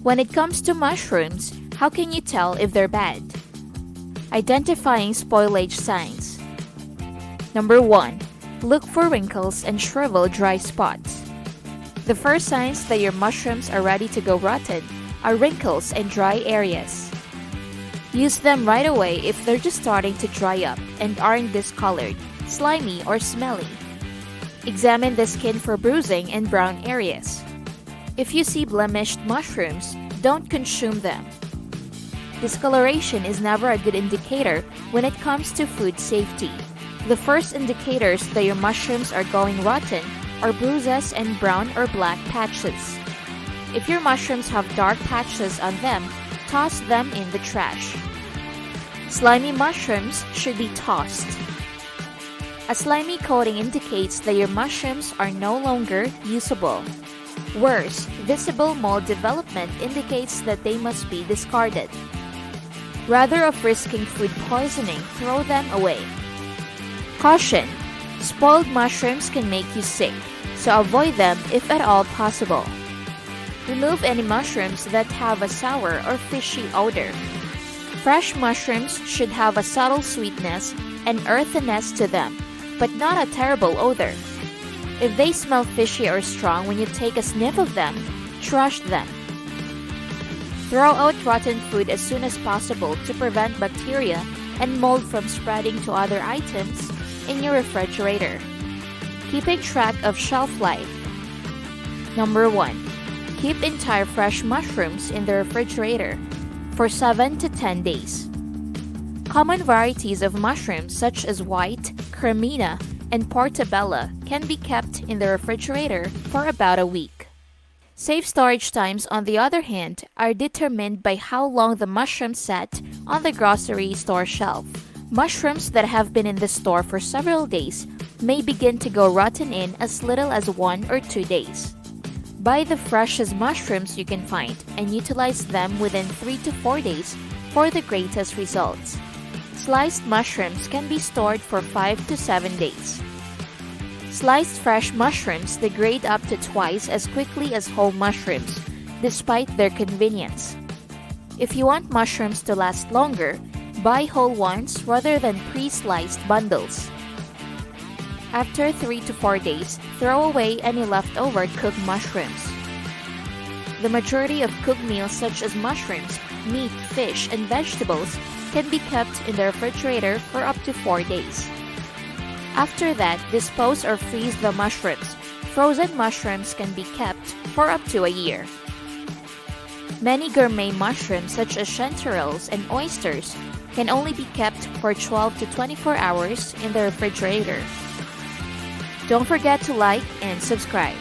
When it comes to mushrooms, how can you tell if they're bad? Identifying spoilage signs. Number 1. Look for wrinkles and shriveled dry spots. The first signs that your mushrooms are ready to go rotten are wrinkles and dry areas. Use them right away if they're just starting to dry up and aren't discolored, slimy, or smelly. Examine the skin for bruising and brown areas. If you see blemished mushrooms, don't consume them. Discoloration is never a good indicator when it comes to food safety. The first indicators that your mushrooms are going rotten are bruises and brown or black patches. If your mushrooms have dark patches on them, toss them in the trash. Slimy mushrooms should be tossed. A slimy coating indicates that your mushrooms are no longer usable. Worse, visible mold development indicates that they must be discarded. Rather of risking food poisoning, throw them away. Caution! Spoiled mushrooms can make you sick, so avoid them if at all possible. Remove any mushrooms that have a sour or fishy odor. Fresh mushrooms should have a subtle sweetness and earthiness to them, but not a terrible odor. If they smell fishy or strong when you take a sniff of them, trash them. Throw out rotten food as soon as possible to prevent bacteria and mold from spreading to other items in your refrigerator. Keeping track of shelf life. Number 1. Keep entire fresh mushrooms in the refrigerator for 7 to 10 days. Common varieties of mushrooms such as white, cremina, and portobello can be kept in the refrigerator for about a week. Safe storage times, on the other hand, are determined by how long the mushrooms sat on the grocery store shelf. Mushrooms that have been in the store for several days may begin to go rotten in as little as 1 or 2 days. Buy the freshest mushrooms you can find and utilize them within 3 to 4 days for the greatest results. Sliced mushrooms can be stored for 5 to 7 days. Sliced fresh mushrooms degrade up to twice as quickly as whole mushrooms, despite their convenience. If you want mushrooms to last longer, buy whole ones rather than pre-sliced bundles. After 3 to 4 days, throw away any leftover cooked mushrooms. The majority of cooked meals such as mushrooms, meat, fish, and vegetables can be kept in the refrigerator for up to 4 days. After that, dispose or freeze the mushrooms. Frozen mushrooms can be kept for up to a year. Many gourmet mushrooms such as chanterelles and oysters can only be kept for 12 to 24 hours in the refrigerator. Don't forget to like and subscribe.